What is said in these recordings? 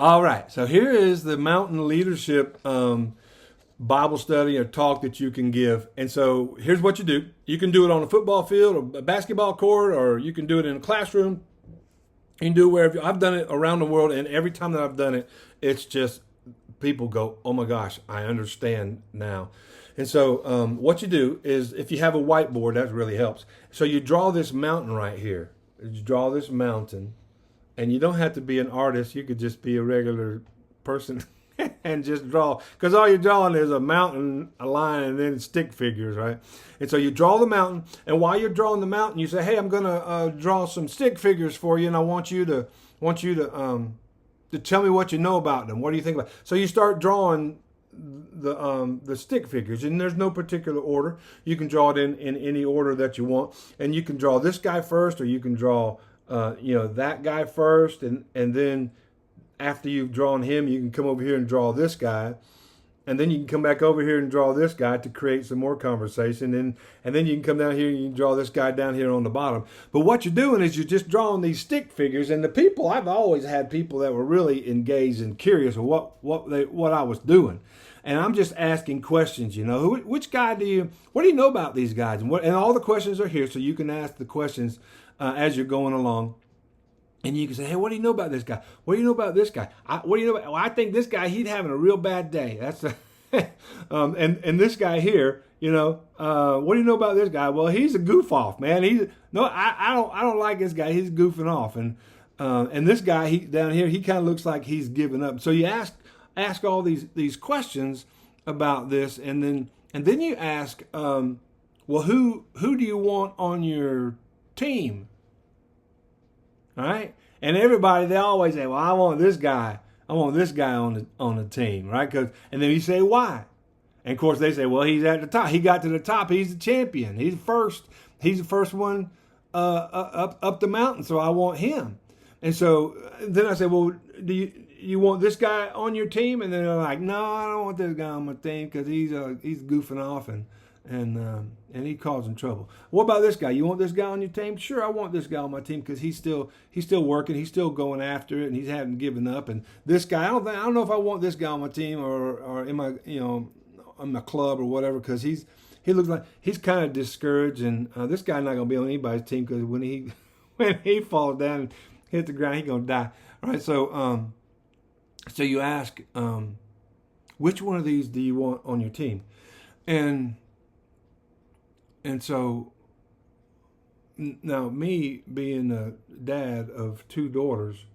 All right. So here is the mountain leadership Bible study or talk that you can give. And so here's what you do. You can do it on a football field or a basketball court, or you can do it in a classroom. You can do it wherever. I've done it around the world, and every time that I've done it, it's just people go, "Oh my gosh, I understand now." And so what you do is, if you have a whiteboard, that really helps. So you draw this mountain right here. You draw this mountain, and you don't have to be an artist. You could just be a regular person and just draw, because all you're drawing is a mountain, a line, and then stick figures, right? And so you draw the mountain, and while you're drawing the mountain, you say, "Hey, I'm gonna draw some stick figures for you, and I want you to tell me what you know about them. What do you think about?" So you start drawing the stick figures, and there's no particular order. You can draw it in any order that you want, and you can draw this guy first, or you can draw that guy first, and then after you've drawn him, you can come over here and draw this guy, and then you can come back over here and draw this guy to create some more conversation, and then you can come down here and you can draw this guy down here on the bottom. But what you're doing is you're just drawing these stick figures, and the people, I've always had people that were really engaged and curious of what I was doing. And I'm just asking questions, which guy what do you know about these guys? And all the questions are here, so you can ask the questions as you're going along. And you can say, "Hey, what do you know about this guy? What do you know about this guy? What do you know about? Well, I think this guy, he's having a real bad day. That's and this guy here, what do you know about this guy? Well, he's a goof off, man. I don't like this guy. He's goofing off. And this guy, he down here, he kind of looks like he's giving up. So you ask all these questions about this, and then you ask, well, who do you want on your team? All right, and everybody, they always say, "Well, I want this guy. I want this guy on the team," right? And then you say, "Why?" And of course they say, "Well, he's at the top. He got to the top. He's the champion. He's first. He's the first one up the mountain. So I want him." And so then I say, "Well, do you want this guy on your team?" And then they're like, "No, I don't want this guy on my team because he's goofing off and he causing trouble." "What about this guy? You want this guy on your team?" "Sure, I want this guy on my team because he's still working, he's still going after it, and he hasn't given up." And this guy, I don't know if I want this guy on my team or in my on my club or whatever, because he looks like he's kind of discouraged, and this guy's not gonna be on anybody's team because when he falls down and hit the ground, he's gonna die. All right, so you ask, which one of these do you want on your team? And so now, me being a dad of two daughters,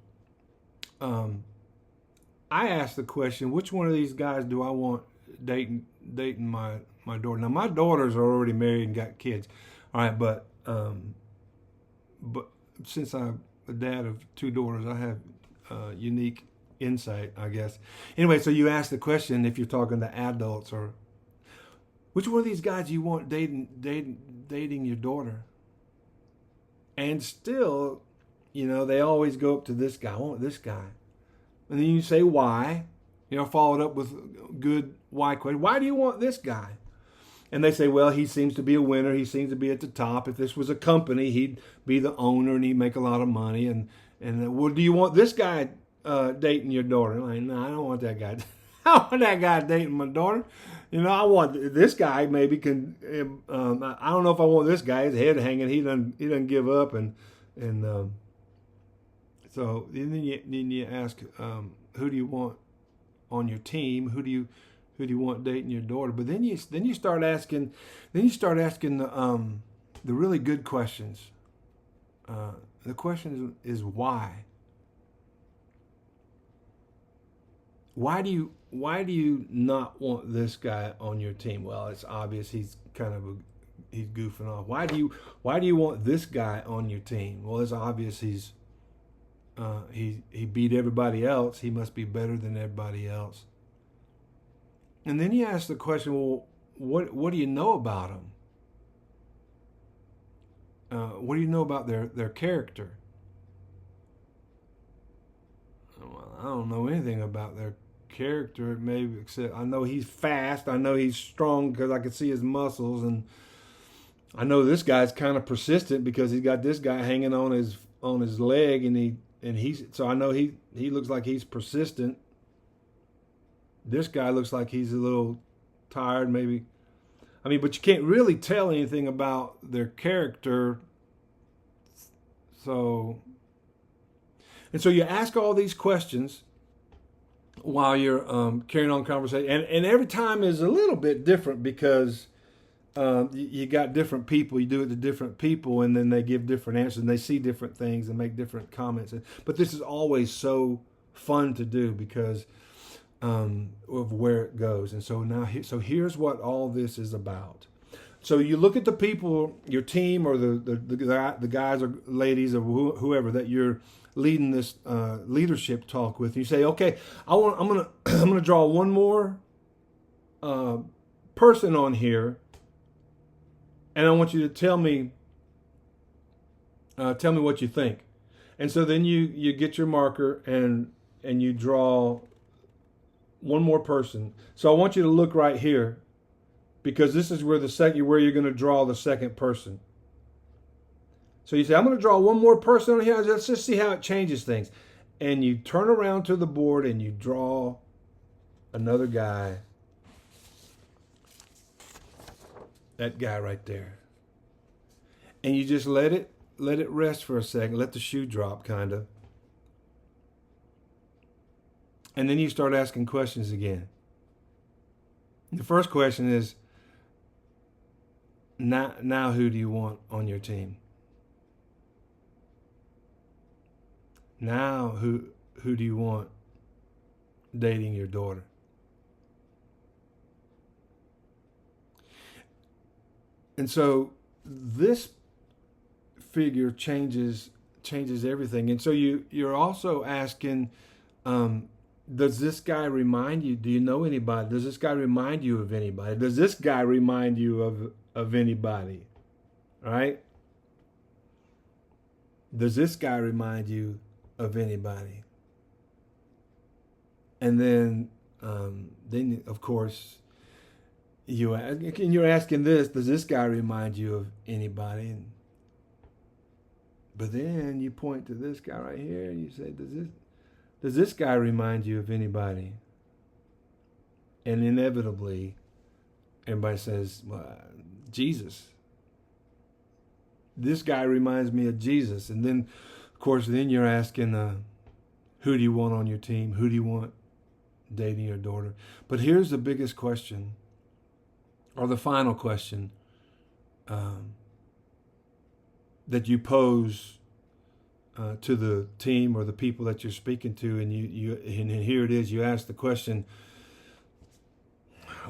I asked the question, which one of these guys do I want dating my daughter? Now, my daughters are already married and got kids, all right, but since I'm a dad of two daughters, I have unique insight, I guess. Anyway, so you ask the question, if you're talking to adults, or which one of these guys do you want dating your daughter? And still, they always go up to this guy. "I want this guy." And then you say, "Why?" Followed up with good why question. "Why do you want this guy?" And they say, "Well, he seems to be a winner. He seems to be at the top. If this was a company, he'd be the owner and he'd make a lot of money. And well, do you want this guy dating your daughter?" I'm like, "No, I don't want that guy. I don't want that guy dating my daughter. I want this guy. Maybe can. I don't know if I want this guy. His head hanging. He doesn't give up." And so then you ask, who do you want on your team? Who do you want dating your daughter? But then you start asking the really good questions. The question is why. Why do you not want this guy on your team? Well, it's obvious he's goofing off. Why do you want this guy on your team? Well, it's obvious he beat everybody else. He must be better than everybody else. And then you ask the question, well, what do you know about him? What do you know about their character? Well, I don't know anything about their character, maybe, except I know he's fast. I know he's strong because I can see his muscles, and I know this guy's kind of persistent because he's got this guy hanging on his leg, and so I know he looks like he's persistent. This guy looks like he's a little tired, maybe. I mean, but you can't really tell anything about their character. So you ask all these questions while you're carrying on conversation, and every time is a little bit different because you got different people. You do it to different people, and then they give different answers, and they see different things and make different comments. But this is always so fun to do because of where it goes. And so here's what all this is about. So you look at the people, your team, or the guys or ladies or whoever that you're leading this leadership talk with. And you say, okay, I'm gonna draw one more person on here, and I want you to tell me what you think. And so then you get your marker and you draw one more person. So I want you to look right here, because this is where you're going to draw the second person. So you say, I'm going to draw one more person on here. Let's just see how it changes things. And you turn around to the board and you draw another guy. That guy right there. And you just let it rest for a second. Let the shoe drop, kind of. And then you start asking questions again. The first question is, now who do you want on your team? Now who do you want dating your daughter? And so this figure changes everything. And so you're also asking, does this guy remind you? Do you know anybody? Does this guy remind you of anybody? Does this guy remind you of anybody? All right? Does this guy remind you of anybody? And then of course, you're asking this: does this guy remind you of anybody? But then you point to this guy right here, and you say, does this guy remind you of anybody? And inevitably, everybody says, well, Jesus. This guy reminds me of Jesus. And then, of course, then you're asking, who do you want on your team? Who do you want dating your daughter? But here's the biggest question, or the final question, that you pose to the team or the people that you're speaking to, and and here it is. You ask the question,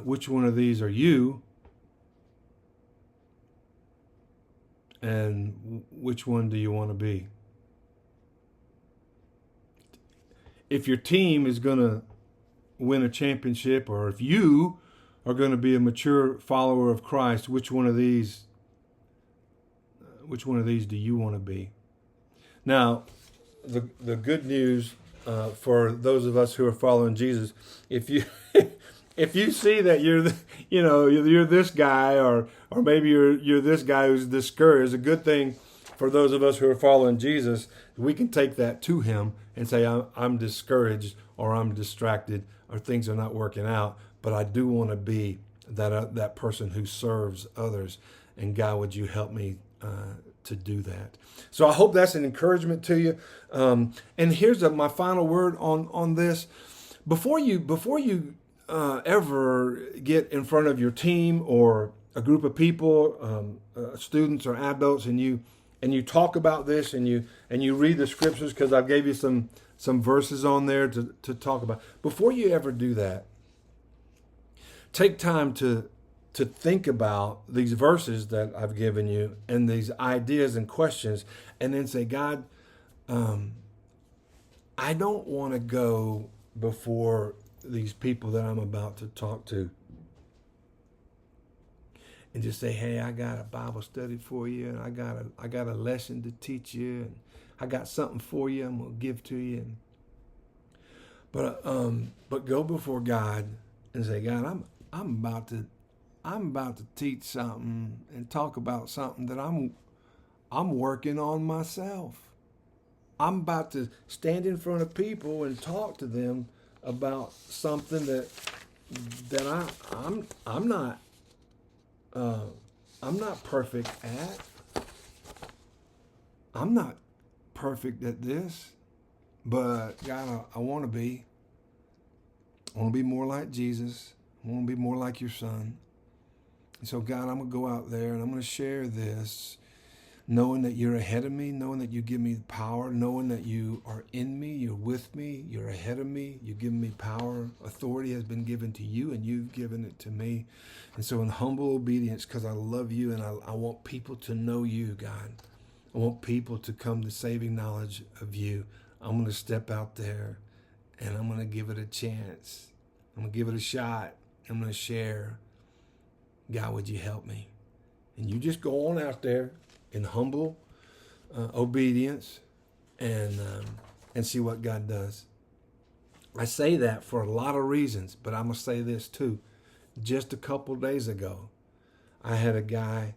which one of these are you, and which one do you want to be? If your team is going to win a championship, or if you are going to be a mature follower of Christ, which one of these do you want to be? Now, the good news for those of us who are following Jesus, if you if you see that you're this guy, or maybe you're this guy who's discouraged, a good thing for those of us who are following Jesus, we can take that to him and say, I'm discouraged, or I'm distracted, or things are not working out, but I do want to be that person who serves others. And God, would you help me to do that? So I hope that's an encouragement to you. And here's my final word on this. Before you ever get in front of your team or a group of people, students or adults, and you talk about this, and you read the scriptures, because I gave you some verses on there to talk about. Before you ever do that, take time to think about these verses that I've given you and these ideas and questions, and then say, God, I don't want to go before these people that I'm about to talk to and just say, hey, I got a Bible study for you, and I got a lesson to teach you, and I got something for you I'm gonna give to you. But go before God and say, God, I'm about to teach something and talk about something that I'm working on myself. I'm about to stand in front of people and talk to them about something that I'm not I'm not perfect at. I'm not perfect at this, but God, I want to be. I want to be more like Jesus. I want to be more like your son. And so, God, I'm going to go out there and I'm going to share this, knowing that you're ahead of me, knowing that you give me power, knowing that you are in me, you're with me, you're ahead of me, you've given me power. Authority has been given to you and you've given it to me. And so in humble obedience, because I love you and I want people to know you, God. I want people to come to saving knowledge of you. I'm going to step out there and I'm going to give it a chance. I'm going to give it a shot. I'm going to share. God, would you help me? And you just go on out there in humble obedience and see what God does. I say that for a lot of reasons, but I'm going to say this too. Just a couple days ago, I had a guy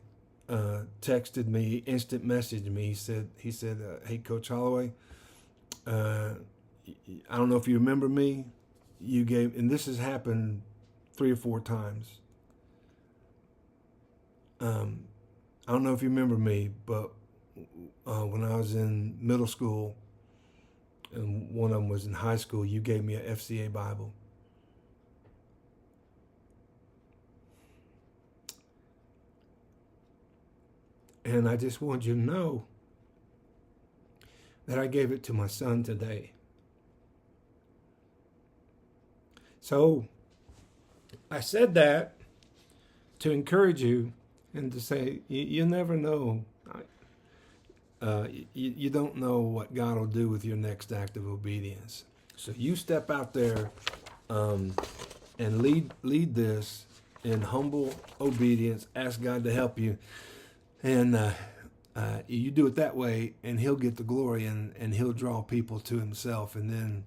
texted me, instant messaged me. He said, hey, Coach Holloway, I don't know if you remember me. You gave, and this has happened 3 or 4 times. I don't know if you remember me, but when I was in middle school, and one of them was in high school, you gave me a FCA Bible. And I just want you to know that I gave it to my son today. So I said that to encourage you and to say, you never know. You don't know what God will do with your next act of obedience. So you step out there and lead this in humble obedience. Ask God to help you. And you do it that way, and he'll get the glory, and he'll draw people to himself. And then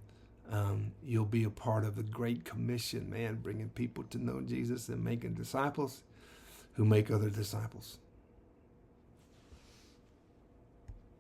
you'll be a part of the Great Commission, man, bringing people to know Jesus and making disciples who make other disciples.